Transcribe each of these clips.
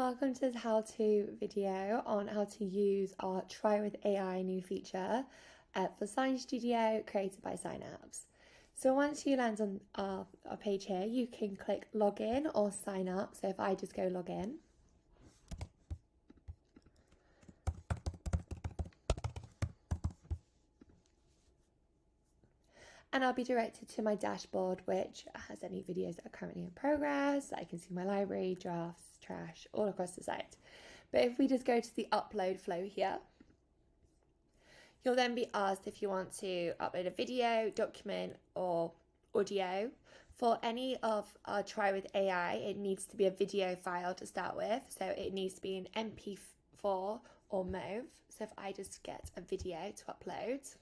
welcome to this how-to video on how to use our Try with AI new feature for Sign Studio created by Signapse. So once you land on our page here, you can click login or sign up. So if I just go login, and I'll be directed to my dashboard, which has any videos that are currently in progress. I can see my library, drafts, trash, all across the site. But if we just go to the upload flow here, you'll then be asked if you want to upload a video, document, or audio. For any of our Try with AI, it needs to be a video file to start with. So it needs to be an MP4 or MOV. So if I just get a video to upload,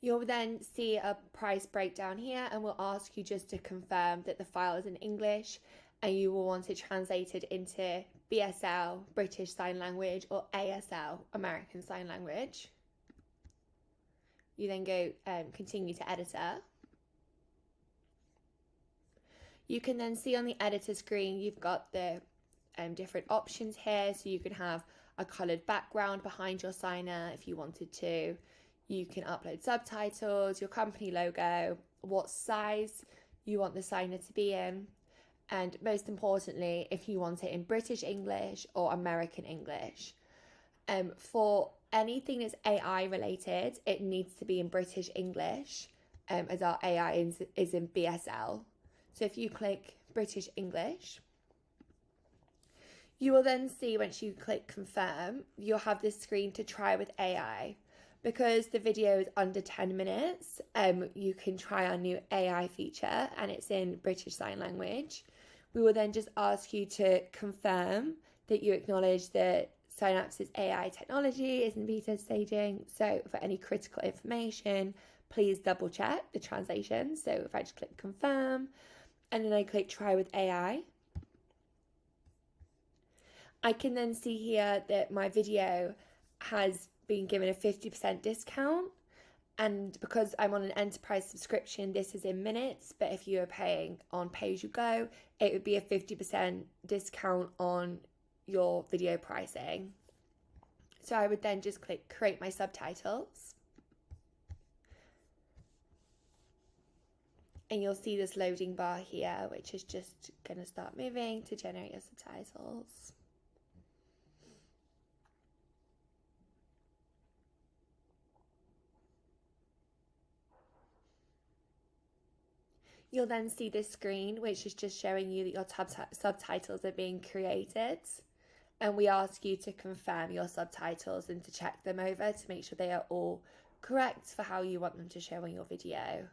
you'll then see a price breakdown here, and we'll ask you just to confirm that the file is in English and you will want it translated into BSL, British Sign Language, or ASL, American Sign Language. You then go continue to editor. You can then see on the editor screen, you've got the different options here. So you can have a coloured background behind your signer if you wanted to. You can upload subtitles, your company logo, what size you want the signer to be in, and most importantly, if you want it in British English or American English. For anything that's AI related, it needs to be in British English, as our AI is in BSL. So if you click British English, you will then see, once you click confirm, you'll have this screen to try with AI. Because the video is under 10 minutes, you can try our new AI feature, and it's in British Sign Language. We will then just ask you to confirm that you acknowledge that Signapse's AI technology is in beta staging. So for any critical information, please double check the translation. So if I just click confirm, and then I click try with AI, I can then see here that my video has been given a 50% discount, and because I'm on an enterprise subscription, this is in minutes, but if you are paying on pay-as-you-go, it would be a 50% discount on your video pricing. So I would then just click create my subtitles, and you'll see this loading bar here, which is just going to start moving to generate your subtitles. You'll then see this screen, which is just showing you that your subtitles are being created. And we ask you to confirm your subtitles and to check them over to make sure they are all correct for how you want them to show on your video.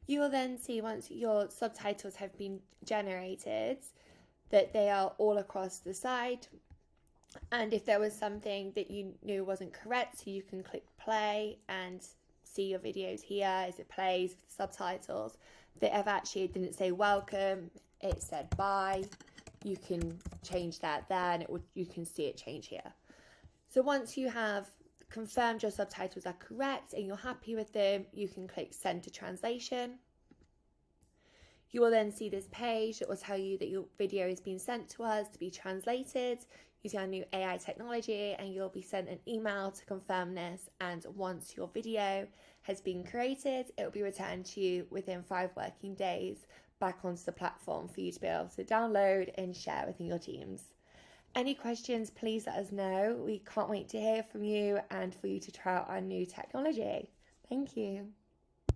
You will then see, once your subtitles have been generated, that they are all across the side. And if there was something that you knew wasn't correct, so you can click play and see your videos here as it plays with subtitles. That if actually it didn't say welcome, it said bye, you can change that there, and you can see it change here. So once you have confirmed your subtitles are correct and you're happy with them, you can click send to translation. You will then see this page that will tell you that your video has been sent to us to be translated using our new AI technology, and you'll be sent an email to confirm this. And once your video has been created, it will be returned to you within 5 working days back onto the platform for you to be able to download and share within your teams. Any questions, please let us know. We can't wait to hear from you and for you to try out our new technology. Thank you.